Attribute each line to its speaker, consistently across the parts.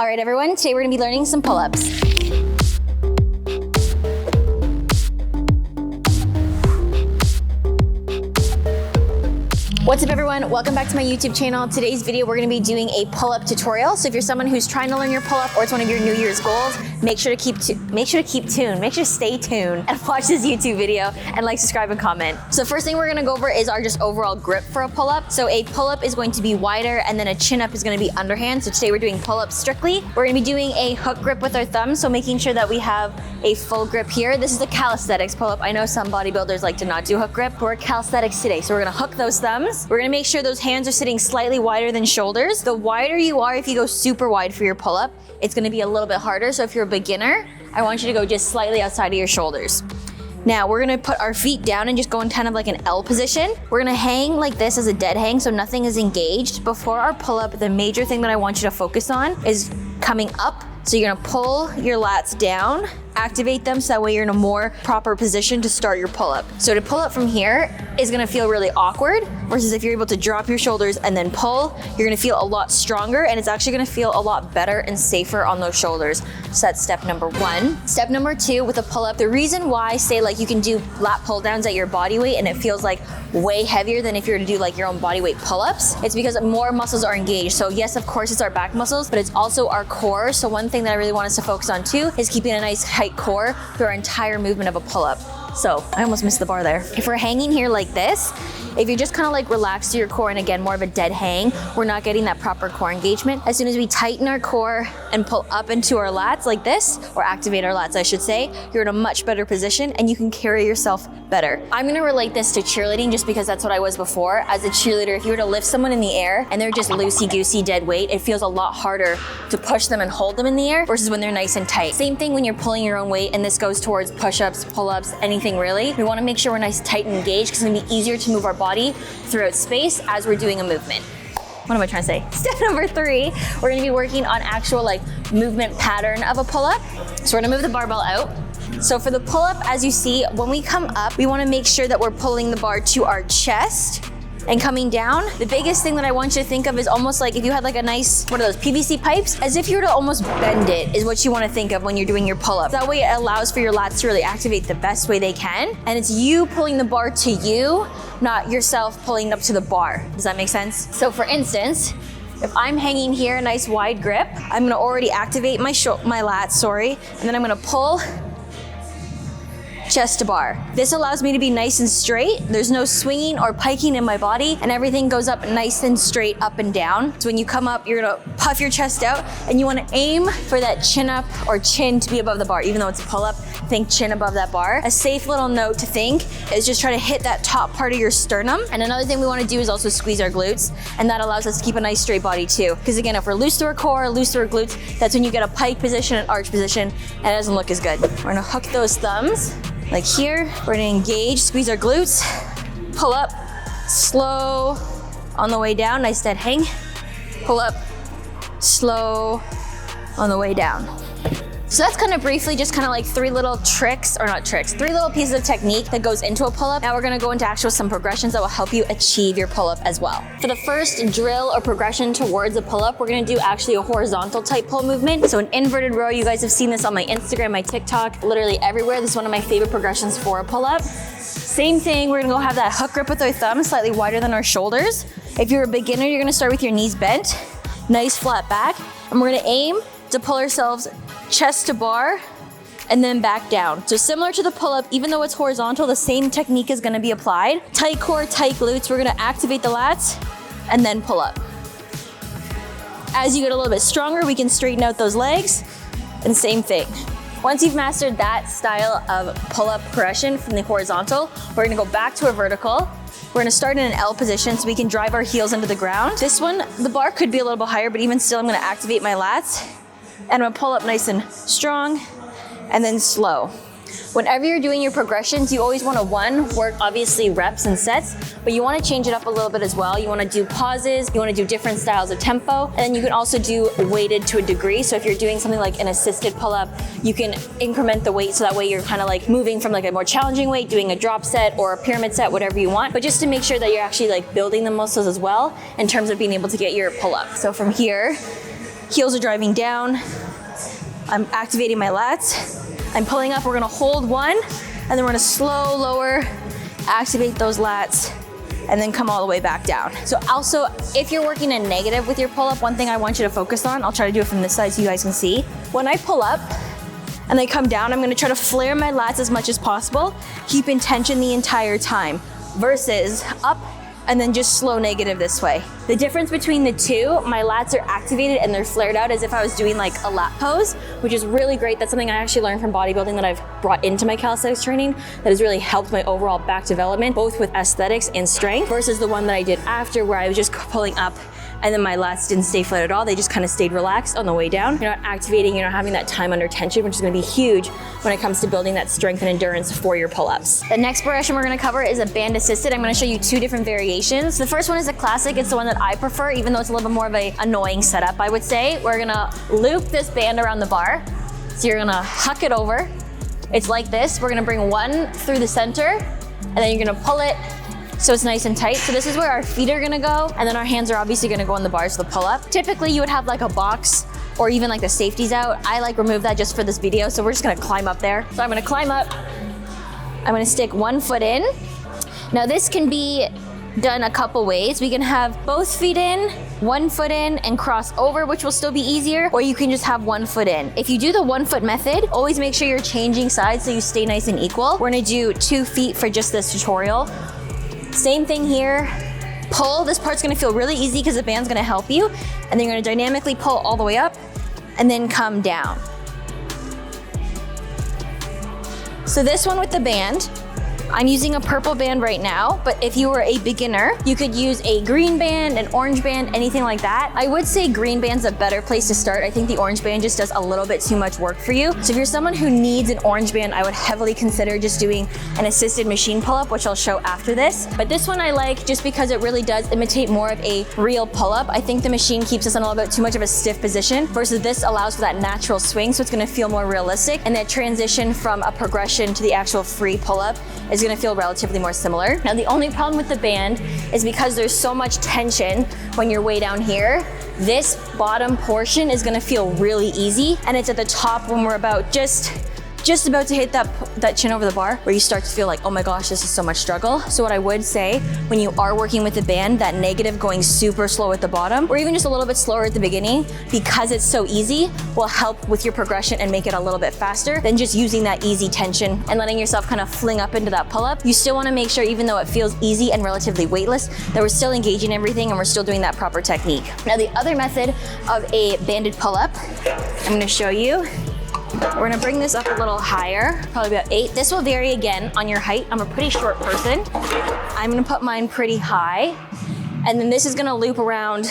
Speaker 1: All right, everyone, today we're gonna be learning some pull-ups. What's up, everyone? Welcome back to my YouTube channel. Today's video, we're gonna be doing a pull-up tutorial. So if you're someone who's trying to learn your pull-up or it's one of your New Year's goals, make sure to stay tuned and watch this YouTube video and like, subscribe, and comment. So the first thing we're gonna go over is our just overall grip for a pull-up. So a pull-up is going to be wider and then a chin-up is gonna be underhand. So today we're doing pull-up strictly. We're gonna be doing a hook grip with our thumbs, so making sure that we have a full grip here. This is a calisthenics pull-up. I know some bodybuilders like to not do hook grip. We're calisthenics today, so we're gonna hook those thumbs. We're gonna make sure those hands are sitting slightly wider than shoulders. The wider you are, if you go super wide for your pull-up, it's gonna be a little bit harder. So if you're a beginner, I want you to go just slightly outside of your shoulders. Now we're gonna put our feet down and just go in kind of like an L position. We're gonna hang like this as a dead hang, so nothing is engaged. Before our pull-up, the major thing that I want you to focus on is coming up. So you're gonna pull your lats down, activate them so that way you're in a more proper position to start your pull-up. So to pull up from here is gonna feel really awkward, versus if you're able to drop your shoulders and then pull, you're gonna feel a lot stronger, and it's actually gonna feel a lot better and safer on those shoulders. So that's step number one. Step number two with a pull-up, the reason why, say like you can do lat pull downs at your body weight and it feels like way heavier than if you were to do like your own body weight pull-ups, it's because more muscles are engaged. So yes, of course it's our back muscles, but it's also our core. So one thing that I really want us to focus on too is keeping a nice tight core through our entire movement of a pull-up. So I almost missed the bar there. If we're hanging here like this, if you're just kind of like relaxed to your core and again, more of a dead hang, we're not getting that proper core engagement. As soon as we tighten our core and pull up into our lats like this, or activate our lats, I should say, you're in a much better position and you can carry yourself better. I'm gonna relate this to cheerleading just because that's what I was before. As a cheerleader, if you were to lift someone in the air and they're just loosey-goosey dead weight, it feels a lot harder to push them and hold them in the air versus when they're nice and tight. Same thing when you're pulling your own weight, and this goes towards push-ups, pull-ups, anything really. We wanna make sure we're nice, tight, and engaged because it's gonna be easier to move our body throughout space as we're doing a movement. What am I trying to say? Step number three, we're gonna be working on actual like movement pattern of a pull-up. So we're gonna move the barbell out. So for the pull-up, as you see, when we come up, we wanna make sure that we're pulling the bar to our chest and coming down. The biggest thing that I want you to think of is almost like if you had like a nice, what are those, PVC pipes? As if you were to almost bend it is what you wanna think of when you're doing your pull-up. That way it allows for your lats to really activate the best way they can. And it's you pulling the bar to you, not yourself pulling up to the bar. Does that make sense? So for instance, if I'm hanging here, a nice wide grip, I'm gonna already activate my lats, and then I'm gonna pull chest to bar. This allows me to be nice and straight. There's no swinging or piking in my body, and everything goes up nice and straight up and down. So when you come up, you're gonna puff your chest out, and you wanna aim for that chin up or chin to be above the bar. Even though it's a pull up, think chin above that bar. A safe little note to think is just try to hit that top part of your sternum. And another thing we wanna do is also squeeze our glutes, and that allows us to keep a nice straight body too. Because again, if we're loose to our core, loose to our glutes, that's when you get a pike position, an arch position, and it doesn't look as good. We're gonna hook those thumbs. Like here, we're gonna engage, squeeze our glutes, pull up, slow on the way down, nice dead hang, pull up, slow on the way down. So that's kind of briefly just kind of like three little pieces of technique that goes into a pull-up. Now we're gonna go into some progressions that will help you achieve your pull-up as well. For the first drill or progression towards a pull-up, we're gonna do actually a horizontal type pull movement. So an inverted row, you guys have seen this on my Instagram, my TikTok, literally everywhere. This is one of my favorite progressions for a pull-up. Same thing, we're gonna go have that hook grip with our thumbs, slightly wider than our shoulders. If you're a beginner, you're gonna start with your knees bent, nice flat back, and we're gonna aim to pull ourselves chest to bar and then back down. So similar to the pull-up, even though it's horizontal, the same technique is gonna be applied. Tight core, tight glutes, we're gonna activate the lats and then pull up. As you get a little bit stronger, we can straighten out those legs, and same thing. Once you've mastered that style of pull-up progression from the horizontal, we're gonna go back to a vertical. We're gonna start in an L position so we can drive our heels into the ground. This one, the bar could be a little bit higher, but even still, I'm gonna activate my lats, and I'm gonna pull up nice and strong, and then slow. Whenever you're doing your progressions, you always wanna work obviously reps and sets, but you wanna change it up a little bit as well. You wanna do pauses, you wanna do different styles of tempo, and then you can also do weighted to a degree. So if you're doing something like an assisted pull-up, you can increment the weight so that way you're kind of like moving from like a more challenging weight, doing a drop set or a pyramid set, whatever you want, but just to make sure that you're actually like building the muscles as well in terms of being able to get your pull-up. So from here, Heels are driving down. I'm activating my lats. I'm pulling up, we're gonna hold one, and then we're gonna slow, lower, activate those lats, and then come all the way back down. So also, if you're working in negative with your pull-up, one thing I want you to focus on, I'll try to do it from this side so you guys can see. When I pull up and I come down, I'm gonna try to flare my lats as much as possible, keep in tension the entire time, versus up and then just slow negative this way. The difference between the two, my lats are activated and they're flared out as if I was doing like a lat pose, which is really great. That's something I actually learned from bodybuilding that I've brought into my calisthenics training that has really helped my overall back development, both with aesthetics and strength, versus the one that I did after where I was just pulling up and then my lats didn't stay flat at all. They just kind of stayed relaxed on the way down. You're not activating, you're not having that time under tension, which is gonna be huge when it comes to building that strength and endurance for your pull-ups. The next progression we're gonna cover is a band assisted. I'm gonna show you two different variations. The first one is a classic. It's the one that I prefer, even though it's a little bit more of an annoying setup, I would say. We're gonna loop this band around the bar. So you're gonna huck it over. It's like this. We're gonna bring one through the center, and then you're gonna pull it so it's nice and tight. So this is where our feet are gonna go, and then our hands are obviously gonna go on the bars for the pull up. Typically you would have like a box or even like the safeties out. I like remove that just for this video, so we're just gonna climb up there. So I'm gonna climb up, I'm gonna stick one foot in. Now this can be done a couple ways. We can have both feet in, one foot in, and cross over, which will still be easier, or you can just have one foot in. If you do the 1 foot method, always make sure you're changing sides so you stay nice and equal. We're gonna do 2 feet for just this tutorial. Same thing here, pull. This part's gonna feel really easy because the band's gonna help you, and then you're gonna dynamically pull all the way up and then come down. So this one with the band, I'm using a purple band right now, but if you were a beginner, you could use a green band, an orange band, anything like that. I would say green band's a better place to start. I think the orange band just does a little bit too much work for you. So if you're someone who needs an orange band, I would heavily consider just doing an assisted machine pull-up, which I'll show after this. But this one I like just because it really does imitate more of a real pull-up. I think the machine keeps us in a little bit too much of a stiff position versus this allows for that natural swing, so it's gonna feel more realistic. And that transition from a progression to the actual free pull-up is gonna feel relatively more similar. Now the only problem with the band is because there's so much tension when you're way down here, this bottom portion is gonna feel really easy, and it's at the top when we're about just about to hit that chin over the bar where you start to feel like, oh my gosh, this is so much struggle. So what I would say when you are working with the band, that negative going super slow at the bottom, or even just a little bit slower at the beginning, because it's so easy, will help with your progression and make it a little bit faster than just using that easy tension and letting yourself kind of fling up into that pull-up. You still wanna make sure, even though it feels easy and relatively weightless, that we're still engaging everything and we're still doing that proper technique. Now the other method of a banded pull-up, I'm gonna show you. We're gonna bring this up a little higher, probably about 8. This will vary again on your height. I'm a pretty short person. I'm gonna put mine pretty high. And then this is gonna loop around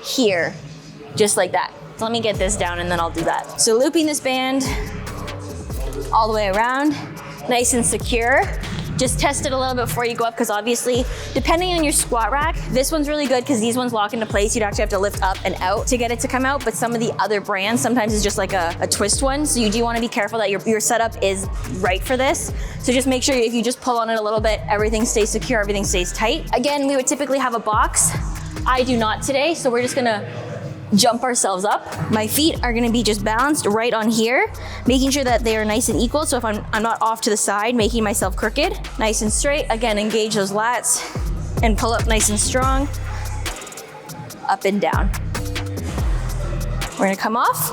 Speaker 1: here, just like that. So let me get this down and then I'll do that. So looping this band all the way around, nice and secure. Just test it a little bit before you go up, because obviously, depending on your squat rack, this one's really good because these ones lock into place. You'd actually have to lift up and out to get it to come out, but some of the other brands, sometimes it's just like a twist one. So you do want to be careful that your setup is right for this. So just make sure if you just pull on it a little bit, everything stays secure, everything stays tight. Again, we would typically have a box. I do not today, so we're just gonna jump ourselves up. My feet are gonna be just balanced right on here, making sure that they are nice and equal. So if I'm not off to the side, making myself crooked, nice and straight. Again, engage those lats and pull up nice and strong, up and down. We're gonna come off.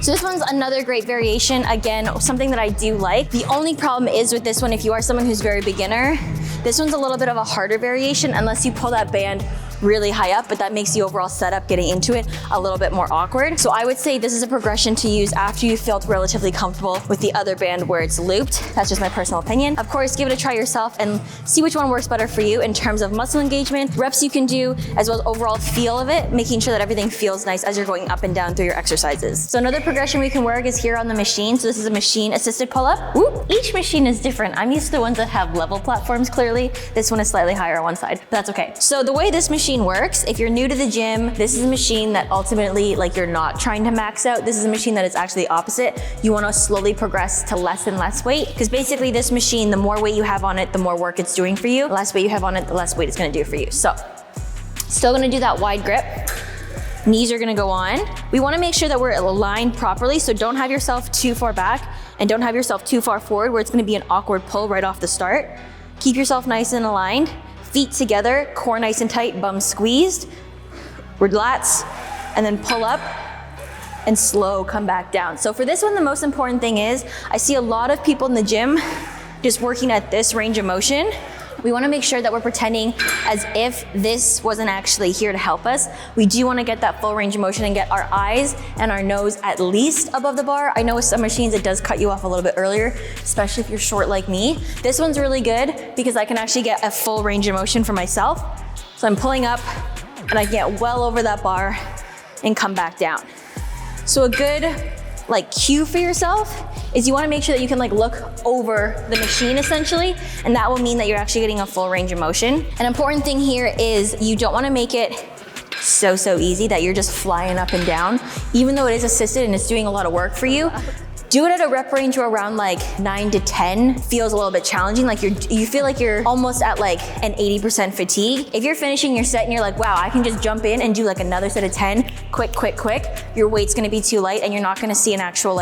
Speaker 1: So this one's another great variation. Again, something that I do like. The only problem is with this one, if you are someone who's very beginner, this one's a little bit of a harder variation unless you pull that band really high up, but that makes the overall setup getting into it a little bit more awkward. So I would say this is a progression to use after you felt relatively comfortable with the other band where it's looped. That's just my personal opinion. Of course, give it a try yourself and see which one works better for you in terms of muscle engagement, reps you can do, as well as overall feel of it, making sure that everything feels nice as you're going up and down through your exercises. So another progression we can work is here on the machine. So this is a machine assisted pull-up. Each machine is different. I'm used to the ones that have level platforms clearly. This one is slightly higher on one side, but that's okay. So the way this machine works, if you're new to the gym, this is a machine that ultimately, like, you're not trying to max out. This is a machine that is actually the opposite. You want to slowly progress to less and less weight, because basically this machine, the more weight you have on it, the more work it's doing for you. The less weight you have on it, the less weight it's going to do for you. So still going to do that wide grip. Knees are gonna go on. We wanna make sure that we're aligned properly, so don't have yourself too far back and don't have yourself too far forward where it's gonna be an awkward pull right off the start. Keep yourself nice and aligned. Feet together, core nice and tight, bum squeezed. Lats, and then pull up and slow come back down. So for this one, the most important thing is, I see a lot of people in the gym just working at this range of motion. We wanna make sure that we're pretending as if this wasn't actually here to help us. We do wanna get that full range of motion and get our eyes and our nose at least above the bar. I know with some machines it does cut you off a little bit earlier, especially if you're short like me. This one's really good because I can actually get a full range of motion for myself. So I'm pulling up and I get well over that bar and come back down. So a good cue for yourself is you wanna make sure that you can look over the machine essentially, and that will mean that you're actually getting a full range of motion. An important thing here is you don't wanna make it so easy that you're just flying up and down. Even though it is assisted and it's doing a lot of work for you, do it at a rep range where around 9 to 10 feels a little bit challenging. You feel like you're almost at an 80% fatigue. If you're finishing your set and you're like, wow, I can just jump in and do another set of 10, quick, your weight's gonna be too light and you're not gonna see an actual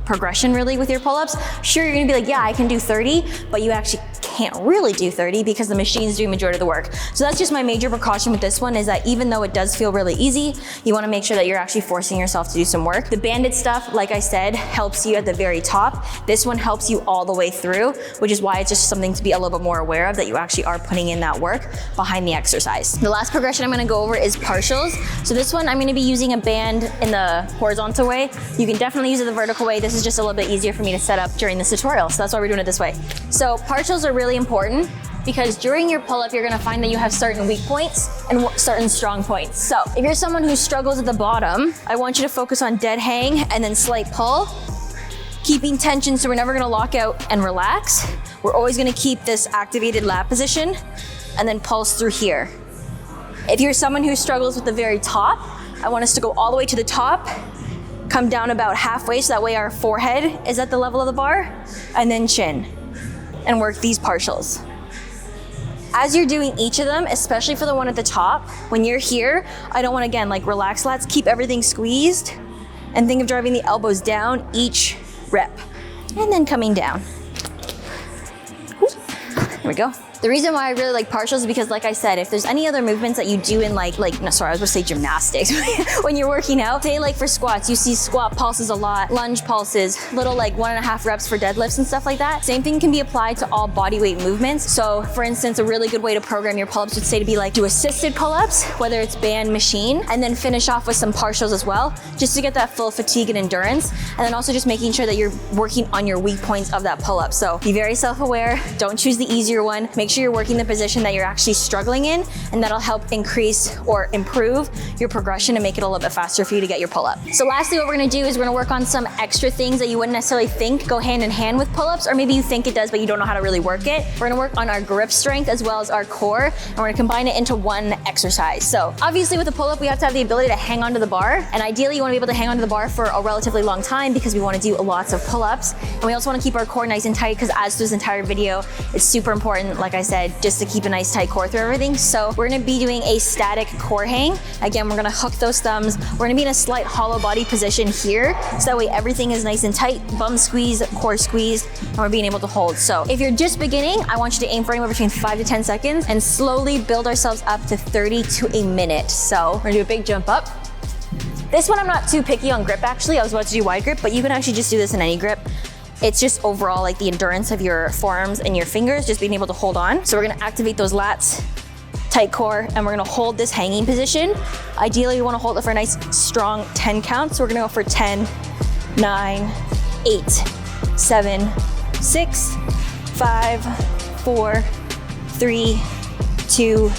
Speaker 1: progression really with your pull-ups. Sure, you're gonna be yeah, I can do 30, but you actually can't really do 30 because the machine's doing majority of the work. So that's just my major precaution with this one, is that even though it does feel really easy, you wanna make sure that you're actually forcing yourself to do some work. The banded stuff, like I said, helps you at the very top. This one helps you all the way through, which is why it's just something to be a little bit more aware of, that you actually are putting in that work behind the exercise. The last progression I'm gonna go over is partials. So this one, I'm gonna be using a band in the horizontal way. You can definitely use it the vertical way. This is just a little bit easier for me to set up during this tutorial, so that's why we're doing it this way. So partials are really important because during your pull-up, you're gonna find that you have certain weak points and certain strong points. So if you're someone who struggles at the bottom, I want you to focus on dead hang and then slight pull, keeping tension so we're never gonna lock out and relax. We're always gonna keep this activated lat position and then pulse through here. If you're someone who struggles with the very top, I want us to go all the way to the top, come down about halfway so that way our forehead is at the level of the bar, and then chin, and work these partials. As you're doing each of them, especially for the one at the top, when you're here, I don't want to, again, relax lats, keep everything squeezed, and think of driving the elbows down each rep, and then coming down. There we go. The reason why I really like partials is because, like I said, if there's any other movements that you do in no, sorry, I was gonna say gymnastics. When you're working out, say for squats, you see squat pulses a lot, lunge pulses, little 1.5 reps for deadlifts and stuff like that. Same thing can be applied to all body weight movements. So for instance, a really good way to program your pull-ups would say to be do assisted pull-ups, whether it's band, machine, and then finish off with some partials as well, just to get that full fatigue and endurance. And then also just making sure that you're working on your weak points of that pull-up. So be very self-aware, don't choose the easier one. Make sure you're working the position that you're actually struggling in, and that'll help increase or improve your progression and make it a little bit faster for you to get your pull-up. So lastly, what we're gonna do is we're gonna work on some extra things that you wouldn't necessarily think go hand in hand with pull-ups, or maybe you think it does, but you don't know how to really work it. We're gonna work on our grip strength as well as our core, and we're gonna combine it into one exercise. So obviously with a pull-up, we have to have the ability to hang onto the bar, and ideally you wanna be able to hang onto the bar for a relatively long time because we wanna do lots of pull-ups. And we also wanna keep our core nice and tight because as through this entire video, it's super important, like I said, just to keep a nice tight core through everything. So we're gonna be doing a static core hang. Again, we're gonna hook those thumbs. We're gonna be in a slight hollow body position here, so that way everything is nice and tight, bum squeeze, core squeezed, and we're being able to hold. So if you're just beginning, I want you to aim for anywhere between 5 to 10 seconds and slowly build ourselves up to 30 to a minute. So we're gonna do a big jump up. This one I'm not too picky on grip actually. I was about to do wide grip, but you can actually just do this in any grip. It's just overall the endurance of your forearms and your fingers, just being able to hold on. So we're gonna activate those lats, tight core, and we're gonna hold this hanging position. Ideally, we wanna hold it for a nice strong 10 count. So we're gonna go for 10, 9, 8, 7, 6, 5, 4, 3, 2,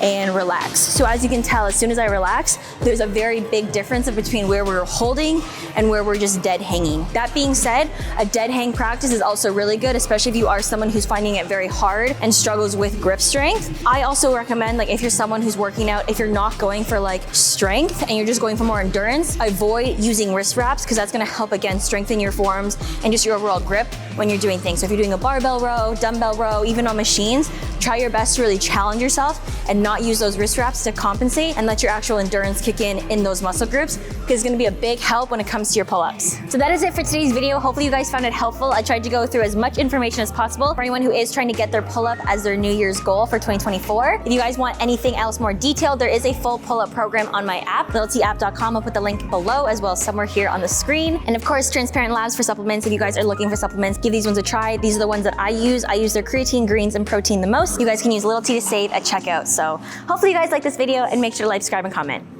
Speaker 1: and relax. So as you can tell, as soon as I relax, there's a very big difference between where we're holding and where we're just dead hanging. That being said, a dead hang practice is also really good, especially if you are someone who's finding it very hard and struggles with grip strength. I also recommend, if you're someone who's working out, if you're not going for strength and you're just going for more endurance, avoid using wrist wraps because that's gonna help, again, strengthen your forearms and just your overall grip when you're doing things. So if you're doing a barbell row, dumbbell row, even on machines, try your best to really challenge yourself and not use those wrist wraps to compensate, and let your actual endurance kick kick in those muscle groups, because it's gonna be a big help when it comes to your pull-ups. So that is it for today's video. Hopefully you guys found it helpful. I tried to go through as much information as possible for anyone who is trying to get their pull-up as their New Year's goal for 2024. If you guys want anything else more detailed, there is a full pull-up program on my app, littletapp.com. I'll put the link below as well as somewhere here on the screen. And of course, Transparent Labs for supplements. If you guys are looking for supplements, give these ones a try. These are the ones that I use. I use their creatine, greens, and protein the most. You guys can use Little T to save at checkout. So hopefully you guys like this video and make sure to like, subscribe, and comment.